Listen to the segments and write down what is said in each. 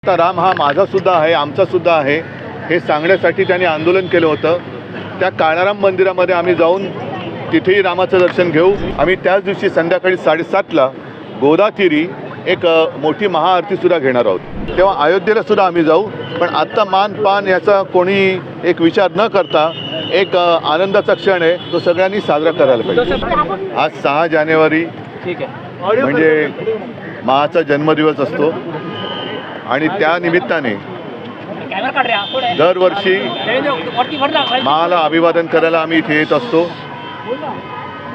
आता राम हा माझा सुद्धा आहे, आमचा सुद्धा आहे हे सांगण्यासाठी त्यांनी आंदोलन केलं होतं. त्या काळाराम मंदिरामध्ये आम्ही जाऊन तिथेही रामाचं दर्शन घेऊ. आम्ही त्याच दिवशी संध्याकाळी 7:30ला गोदातीरी एक मोठी महाआरतीसुद्धा घेणार आहोत. तेव्हा अयोध्येला सुद्धा आम्ही जाऊ. पण आत्ता मानपान याचा कोणी एक विचार न करता एक आनंदाचा क्षण आहे, तो सगळ्यांनी साजरा करायला पाहिजे. आज 6 जानेवारी म्हणजे महाचा जन्मदिवस असतो आणि त्या निमित्ताने दरवर्षी महाला अभिवादन करायला आम्ही इथे येत असतो.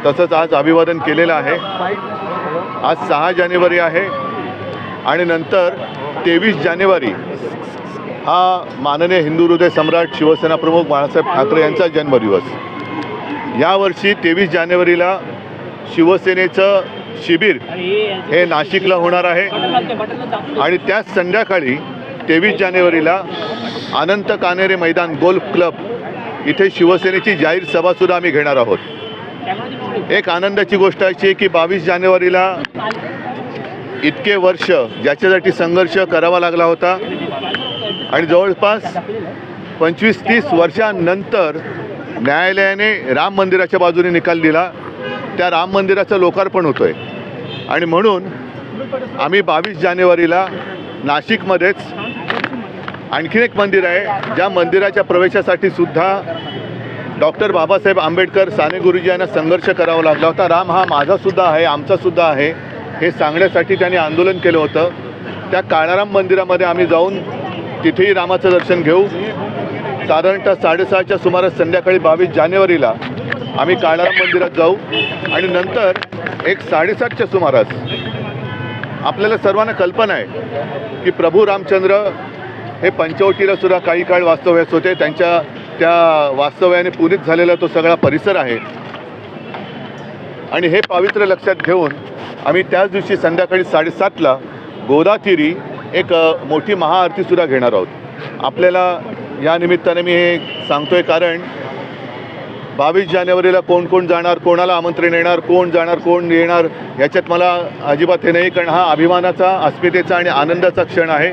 तसंच आज अभिवादन केलेलं आहे. आज 6 जानेवारी आहे आणि नंतर 23 जानेवारी हा माननीय हिंदू हृदय सम्राट शिवसेना प्रमुख बाळासाहेब ठाकरे यांचा जन्मदिवस. यावर्षी 23 जानेवारीला शिवसेनेचं शिबिर हे नाशिकला होणार आहे आणि त्याच संध्याकाळी 23 जानेवारीला अनंत कान्हेरे मैदान गोल्फ क्लब इथे शिवसेनेची जाहीर सभासुद्धा आम्ही घेणार आहोत. एक आनंदाची गोष्ट अशी आहे की 22 जानेवारीला इतके वर्ष ज्याच्यासाठी संघर्ष करावा लागला होता आणि जवळपास 25-30 वर्षांनंतर न्यायालयाने राम मंदिराच्या बाजूने निकाल दिला. त्या राम मंदिराचं लोकार्पण होतं आहे आणि म्हणून आम्ही 22 जानेवारीला नाशिकमध्येच आणखीन एक मंदिर आहे, ज्या मंदिराच्या प्रवेशासाठी सुद्धा डॉक्टर बाबासाहेब आंबेडकर साने गुरुजी यांना संघर्ष करावा लागला होता. राम हा माझा सुद्धा आहे, आमचा सुद्धा आहे हे सांगण्यासाठी त्यांनी आंदोलन केलं होतं. त्या काळाराम मंदिरामध्ये आम्ही जाऊन तिथेही रामाचं दर्शन घेऊ. साधारणतः 6:30च्या सुमारास संध्याकाळी 22 जानेवारीला आम्ही काळाराम मंदिरात जाऊ आणि नंतर एक 7:30च्या सुमारास आपल्याला सर्वांना कल्पना आहे की प्रभू रामचंद्र हे पंचवटीला सुद्धा काही काळ वास्तव्यास होते. त्यांच्या त्या वास्तव्याने पुरीत झालेला तो सगळा परिसर आहे आणि हे पावित्र्य लक्षात घेऊन आम्ही त्याच दिवशी संध्याकाळी 7:30ला गोदातीरी एक मोठी महाआरतीसुद्धा घेणार आहोत. आपल्याला या निमित्ताने मी हे सांगतोय कारण 22 जानेवारीला कोण कोण जाणार, कोणाला आमंत्रण येणार, कोण जाणार कोण येणार याच्यात मला अजिबात हे नाही, कारण हा अभिमानाचा, अस्मितेचा आणि आनंदाचा क्षण आहे.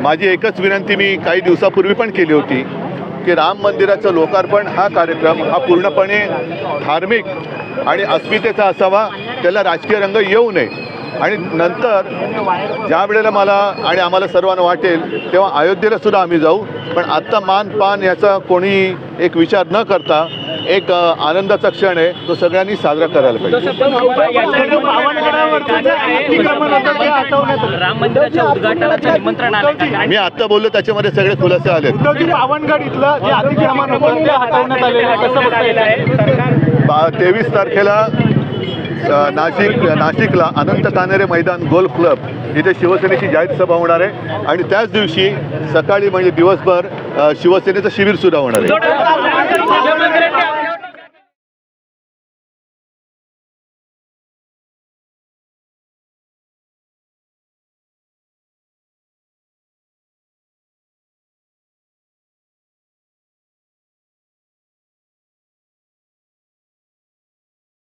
माझी एकच विनंती मी काही दिवसापूर्वी पण केली होती की राम मंदिराचं लोकार्पण हा कार्यक्रम हा पूर्णपणे धार्मिक आणि अस्मितेचा असावा, त्याला राजकीय रंग येऊ नये. आणि नंतर ज्या वेळेला मला आणि आम्हाला सर्वांना वाटेल तेव्हा अयोध्येला सुद्धा आम्ही जाऊ. पण आत्ता मानपान याचा कोणी एक विचार न करता एक आनंदाचा क्षण आहे, तो सगळ्यांनी साजरा करायला पाहिजे. मी आत्ता बोललो त्याच्यामध्ये सगळे खुलासे आले. 23 तारखेला नाशिकला अनंत कान्हेरे मैदान गोल्फ क्लब इथे शिवसेनेची जाहीर सभा होणार आहे आणि त्याच दिवशी सकाळी म्हणजे दिवसभर शिवसेनेचं शिबिर सुद्धा होणार आहे.